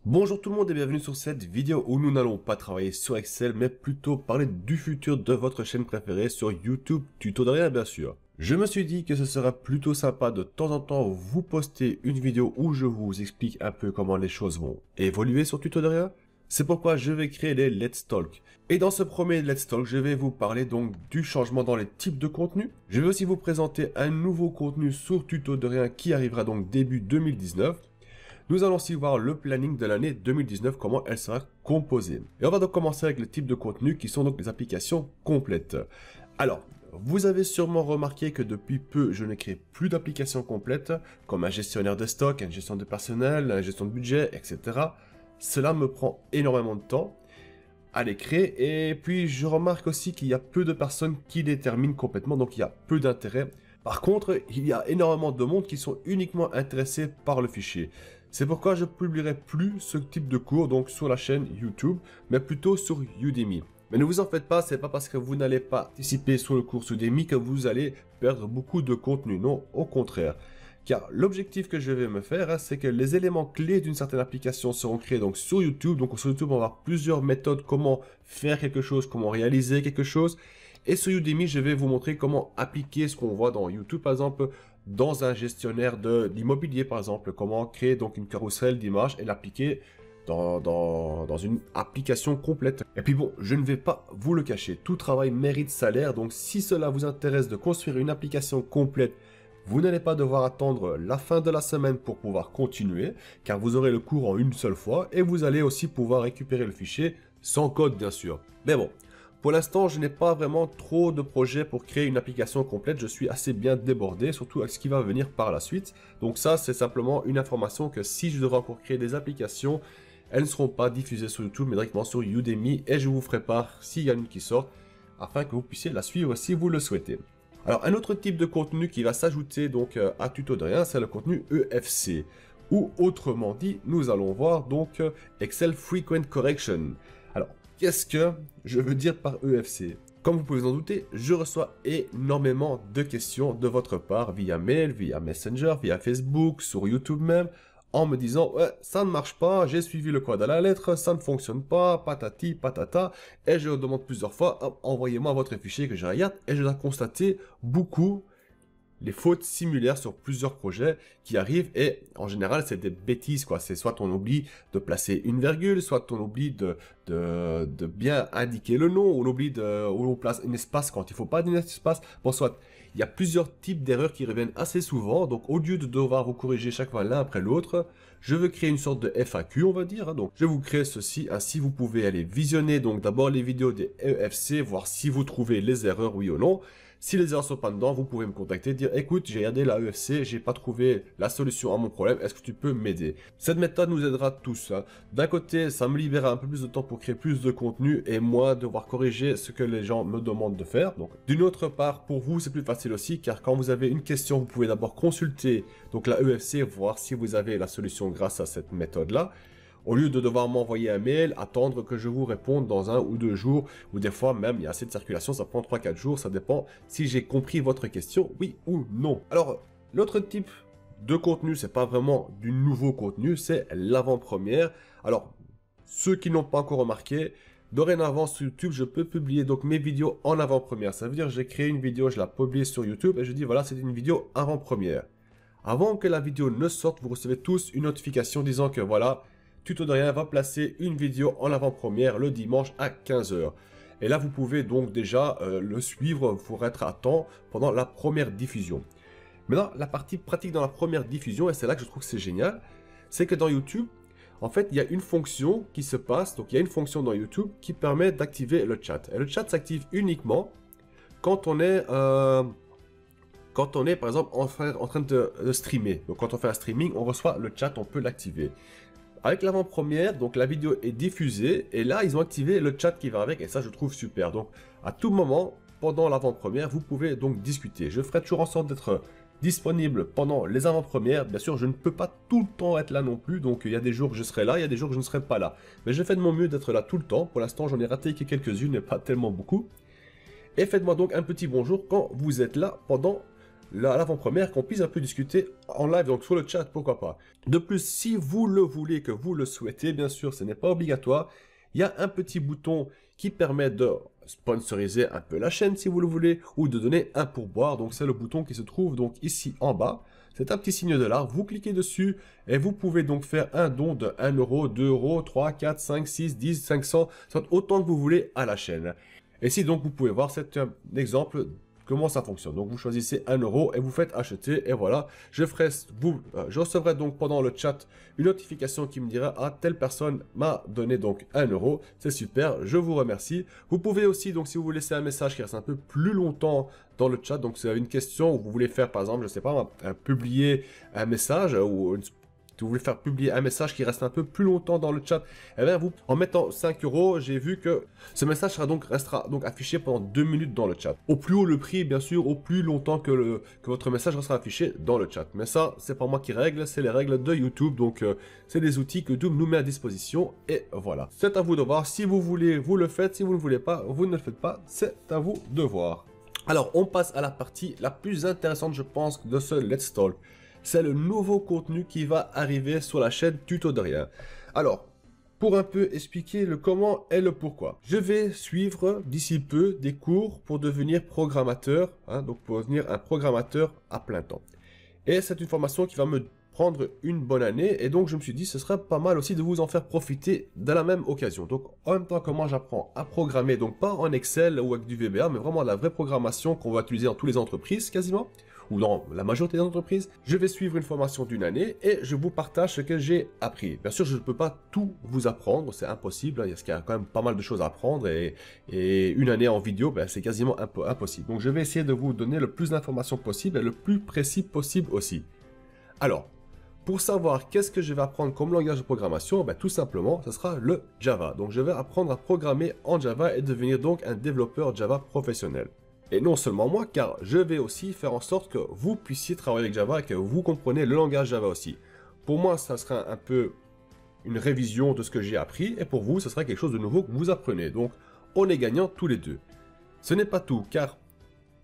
Bonjour tout le monde et bienvenue sur cette vidéo où nous n'allons pas travailler sur Excel mais plutôt parler du futur de votre chaîne préférée sur YouTube, tuto de rien bien sûr. Je me suis dit que ce serait plutôt sympa de temps en temps vous poster une vidéo où je vous explique un peu comment les choses vont évoluer sur tuto de rien. C'est pourquoi je vais créer les Let's Talk. Et dans ce premier Let's Talk, je vais vous parler donc du changement dans les types de contenu. Je vais aussi vous présenter un nouveau contenu sur tuto de rien qui arrivera donc début 2019. Nous allons aussi voir le planning de l'année 2019, comment elle sera composée. Et on va donc commencer avec le type de contenu qui sont donc les applications complètes. Alors, vous avez sûrement remarqué que depuis peu, je ne crée plus d'applications complètes, comme un gestionnaire de stock, une gestion de personnel, une gestion de budget, etc. Cela me prend énormément de temps à les créer, et puis je remarque aussi qu'il y a peu de personnes qui les terminent complètement, donc il y a peu d'intérêt. Par contre, il y a énormément de monde qui sont uniquement intéressés par le fichier. C'est pourquoi je publierai plus ce type de cours donc sur la chaîne YouTube, mais plutôt sur Udemy. Mais ne vous en faites pas, c'est pas parce que vous n'allez pas participer sur le cours Udemy que vous allez perdre beaucoup de contenu. Non, au contraire. Car l'objectif que je vais me faire, c'est que les éléments clés d'une certaine application seront créés donc sur YouTube. Donc sur YouTube, on va avoir plusieurs méthodes, comment faire quelque chose, comment réaliser quelque chose. Et sur Udemy, je vais vous montrer comment appliquer ce qu'on voit dans YouTube, par exemple, dans un gestionnaire d'immobilier, par exemple, comment créer donc une carrousel d'images et l'appliquer dans une application complète. Et puis bon, je ne vais pas vous le cacher, tout travail mérite salaire, donc si cela vous intéresse de construire une application complète, vous n'allez pas devoir attendre la fin de la semaine pour pouvoir continuer, car vous aurez le cours en une seule fois, et vous allez aussi pouvoir récupérer le fichier sans code, bien sûr. Mais bon, pour l'instant, je n'ai pas vraiment trop de projets pour créer une application complète. Je suis assez bien débordé, surtout avec ce qui va venir par la suite. Donc ça, c'est simplement une information que si je devrais encore créer des applications, elles ne seront pas diffusées sur YouTube, mais directement sur Udemy. Et je vous ferai part s'il y a une qui sort, afin que vous puissiez la suivre si vous le souhaitez. Alors, un autre type de contenu qui va s'ajouter donc à Tuto de rien, c'est le contenu EFC. Ou autrement dit, nous allons voir donc Excel Frequent Correction. Alors, qu'est-ce que je veux dire par EFC? Comme vous pouvez vous en douter, je reçois énormément de questions de votre part via mail, via Messenger, via Facebook, sur YouTube même, en me disant « Ouais, ça ne marche pas, j'ai suivi le code à la lettre, ça ne fonctionne pas, patati, patata. » Et je demande plusieurs fois « Envoyez-moi votre fichier que je regarde. » Et je dois constater beaucoup les fautes similaires sur plusieurs projets qui arrivent, et en général c'est des bêtises quoi. C'est soit on oublie de placer une virgule, soit on oublie de bien indiquer le nom, ou on place un espace quand il faut pas d'un espace. Bon, soit il y a plusieurs types d'erreurs qui reviennent assez souvent, donc au lieu de devoir vous corriger chaque fois l'un après l'autre, je veux créer une sorte de FAQ, on va dire, hein. Donc je vous crée ceci, ainsi vous pouvez aller visionner donc d'abord les vidéos des EFC, voir si vous trouvez les erreurs oui ou non. Si les erreurs sont pas dedans, vous pouvez me contacter, dire écoute, j'ai regardé la EFC, j'ai pas trouvé la solution à mon problème, est-ce que tu peux m'aider? Cette méthode nous aidera tous, hein. D'un côté, ça me libérera un peu plus de temps pour créer plus de contenu et moins devoir corriger ce que les gens me demandent de faire. Donc, d'une autre part, pour vous, c'est plus facile aussi, car quand vous avez une question, vous pouvez d'abord consulter donc la EFC, voir si vous avez la solution grâce à cette méthode-là. Au lieu de devoir m'envoyer un mail, attendre que je vous réponde dans 1 ou 2 jours, ou des fois même, il y a assez de circulation, ça prend 3-4 jours, ça dépend si j'ai compris votre question, oui ou non. Alors, l'autre type de contenu, c'est pas vraiment du nouveau contenu, c'est l'avant-première. Alors, ceux qui n'ont pas encore remarqué, dorénavant sur YouTube, je peux publier donc mes vidéos en avant-première. Ça veut dire que j'ai créé une vidéo, je la publie sur YouTube et je dis voilà, c'est une vidéo avant-première. Avant que la vidéo ne sorte, vous recevez tous une notification disant que voilà, Tuto de rien va placer une vidéo en avant-première le dimanche à 15 h. Et là, vous pouvez donc déjà le suivre pour être à temps pendant la première diffusion. Maintenant, la partie pratique dans la première diffusion, et c'est là que je trouve que c'est génial, c'est que dans YouTube, en fait, il y a une fonction qui se passe, donc il y a une fonction dans YouTube qui permet d'activer le chat. Et le chat s'active uniquement quand on est par exemple en train de streamer. Donc quand on fait un streaming, on reçoit le chat, on peut l'activer. Avec l'avant-première, donc la vidéo est diffusée et là ils ont activé le chat qui va avec et ça je trouve super. Donc à tout moment, pendant l'avant-première, vous pouvez donc discuter. Je ferai toujours en sorte d'être disponible pendant les avant-premières. Bien sûr, je ne peux pas tout le temps être là non plus, donc il y a des jours que je serai là, il y a des jours que je ne serai pas là. Mais je fais de mon mieux d'être là tout le temps. Pour l'instant, j'en ai raté que quelques-unes et pas tellement beaucoup. Et faites-moi donc un petit bonjour quand vous êtes là pendant à l'avant-première, qu'on puisse un peu discuter en live, donc sur le chat, pourquoi pas. De plus, si vous le voulez, que vous le souhaitez, bien sûr, ce n'est pas obligatoire, il y a un petit bouton qui permet de sponsoriser un peu la chaîne si vous le voulez, ou de donner un pourboire. Donc c'est le bouton qui se trouve donc ici en bas. C'est un petit signe de l'art, vous cliquez dessus et vous pouvez donc faire un don de 1 euro, 2 euros, 3, 4, 5, 6, 10, 500, soit autant que vous voulez à la chaîne. Et si donc vous pouvez voir, c'est un exemple comment ça fonctionne. Donc vous choisissez 1 euro et vous faites acheter et voilà, je recevrai donc pendant le chat une notification qui me dira ah telle personne m'a donné donc 1 euro, c'est super, je vous remercie. Vous pouvez aussi donc si vous voulez laisser un message qui reste un peu plus longtemps dans le chat, donc si vous avez une question ou vous voulez faire par exemple, je sais pas, publier un message ou si vous voulez faire publier un message qui reste un peu plus longtemps dans le chat, eh bien vous, en mettant 5 euros, j'ai vu que ce message restera donc affiché pendant 2 minutes dans le chat. Au plus haut le prix, bien sûr, au plus longtemps que votre message restera affiché dans le chat. Mais ça, c'est pas moi qui règle, c'est les règles de YouTube. Donc, c'est des outils que YouTube nous met à disposition. Et voilà. C'est à vous de voir. Si vous voulez, vous le faites. Si vous ne voulez pas, vous ne le faites pas. C'est à vous de voir. Alors, on passe à la partie la plus intéressante, je pense, de ce Let's Talk. C'est le nouveau contenu qui va arriver sur la chaîne Tuto de Rien. Alors, pour un peu expliquer le comment et le pourquoi. Je vais suivre d'ici peu des cours pour devenir programmateur, donc pour devenir un programmateur à plein temps. Et c'est une formation qui va me prendre une bonne année et donc je me suis dit ce serait pas mal aussi de vous en faire profiter de la même occasion. Donc en même temps comment j'apprends à programmer, donc pas en Excel ou avec du VBA, mais vraiment la vraie programmation qu'on va utiliser dans toutes les entreprises quasiment, ou dans la majorité des entreprises, je vais suivre une formation d'une année et je vous partage ce que j'ai appris. Bien sûr, je ne peux pas tout vous apprendre, c'est impossible, il y a quand même pas mal de choses à apprendre et une année en vidéo, ben, c'est quasiment impossible. Donc je vais essayer de vous donner le plus d'informations possible et le plus précis possible aussi. Alors, pour savoir qu'est-ce que je vais apprendre comme langage de programmation, ben, tout simplement, ce sera le Java. Donc je vais apprendre à programmer en Java et devenir donc un développeur Java professionnel. Et non seulement moi, car je vais aussi faire en sorte que vous puissiez travailler avec Java et que vous compreniez le langage Java aussi. Pour moi, ça sera un peu une révision de ce que j'ai appris, et pour vous, ce sera quelque chose de nouveau que vous apprenez. Donc, on est gagnants tous les deux. Ce n'est pas tout, car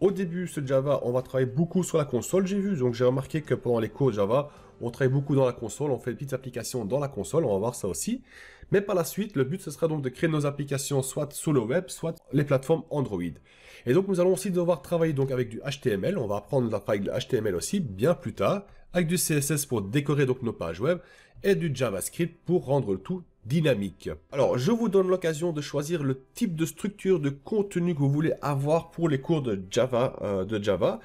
au début, ce Java, on va travailler beaucoup sur la console, j'ai vu. Donc, j'ai remarqué que pendant les cours Java, on travaille beaucoup dans la console, on fait des petites applications dans la console, on va voir ça aussi. Mais par la suite, le but, ce sera donc de créer nos applications soit sur le web, soit les plateformes Android. Et donc, nous allons aussi devoir travailler donc avec du HTML. On va apprendre à travailler avec le HTML aussi, bien plus tard. Avec du CSS pour décorer donc nos pages web. Et du JavaScript pour rendre le tout dynamique. Alors, je vous donne l'occasion de choisir le type de structure de contenu que vous voulez avoir pour les cours de Java.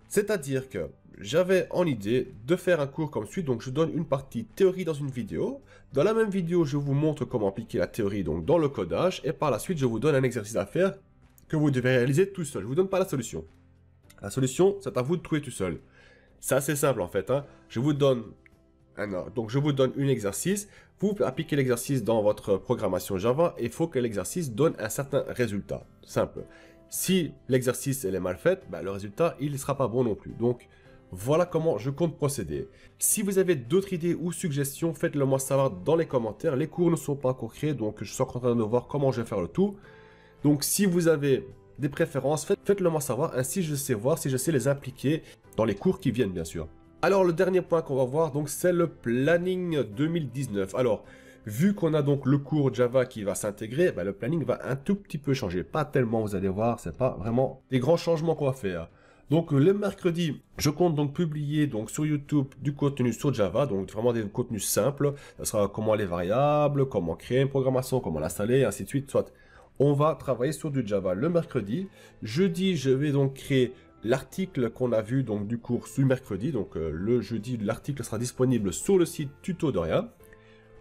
C'est-à-dire que j'avais en idée de faire un cours comme suit. Donc, je donne une partie théorie dans une vidéo. Dans la même vidéo, je vous montre comment appliquer la théorie donc dans le codage. Et par la suite, je vous donne un exercice à faire que vous devez réaliser tout seul. Je ne vous donne pas la solution. La solution, c'est à vous de trouver tout seul. C'est assez simple en fait. Je vous donne un exercice. Vous appliquez l'exercice dans votre programmation Java et il faut que l'exercice donne un certain résultat. Simple. Si l'exercice est mal fait, le résultat il ne sera pas bon non plus. Donc voilà comment je compte procéder. Si vous avez d'autres idées ou suggestions, faites-le moi savoir dans les commentaires. Les cours ne sont pas encore créés, donc je suis en train de voir comment je vais faire le tout. Donc si vous avez des préférences, faites-le moi savoir, ainsi je sais voir si je sais les impliquer dans les cours qui viennent bien sûr. Alors le dernier point qu'on va voir, donc c'est le planning 2019. Alors, vu qu'on a donc le cours Java qui va s'intégrer, le planning va un tout petit peu changer. Pas tellement, vous allez voir, c'est pas vraiment des grands changements qu'on va faire. Donc le mercredi, je compte donc publier donc sur YouTube du contenu sur Java, donc vraiment des contenus simples. Ça sera comment les variables, comment créer une programmation, comment l'installer, ainsi de suite. Soit on va travailler sur du Java le mercredi. Jeudi, je vais donc créer l'article qu'on a vu donc du cours du mercredi. Donc le jeudi, l'article sera disponible sur le site Tuto de Rien.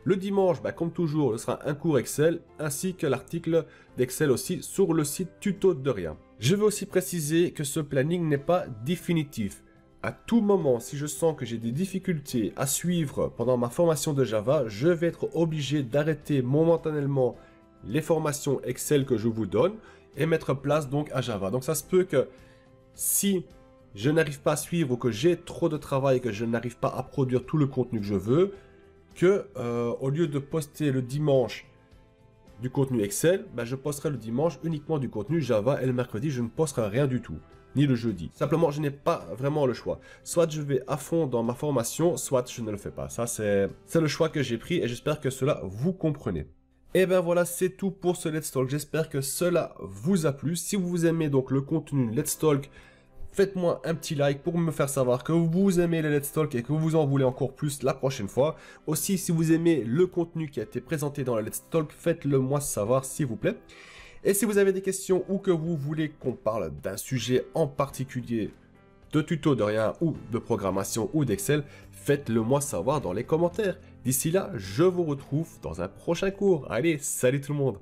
Le dimanche, comme toujours, ce sera un cours Excel ainsi que l'article d'Excel aussi sur le site Tuto de Rien. Je veux aussi préciser que ce planning n'est pas définitif. À tout moment, si je sens que j'ai des difficultés à suivre pendant ma formation de Java, je vais être obligé d'arrêter momentanément les formations Excel que je vous donne et mettre place donc à Java. Donc ça se peut que si je n'arrive pas à suivre ou que j'ai trop de travail et que je n'arrive pas à produire tout le contenu que je veux, que au lieu de poster le dimanche du contenu Excel, je posterai le dimanche uniquement du contenu Java et le mercredi je ne posterai rien du tout. ni le jeudi. Simplement, je n'ai pas vraiment le choix. Soit je vais à fond dans ma formation, soit je ne le fais pas. Ça, c'est le choix que j'ai pris et j'espère que cela vous comprenez. Et ben voilà, c'est tout pour ce Let's Talk. J'espère que cela vous a plu. Si vous aimez donc le contenu Let's Talk, faites-moi un petit like pour me faire savoir que vous aimez les Let's Talk et que vous en voulez encore plus la prochaine fois. Aussi, si vous aimez le contenu qui a été présenté dans la Let's Talk, faites-le moi savoir s'il vous plaît. Et si vous avez des questions ou que vous voulez qu'on parle d'un sujet en particulier, de tuto de rien ou de programmation ou d'Excel, faites-le moi savoir dans les commentaires. D'ici là, je vous retrouve dans un prochain cours. Allez, salut tout le monde!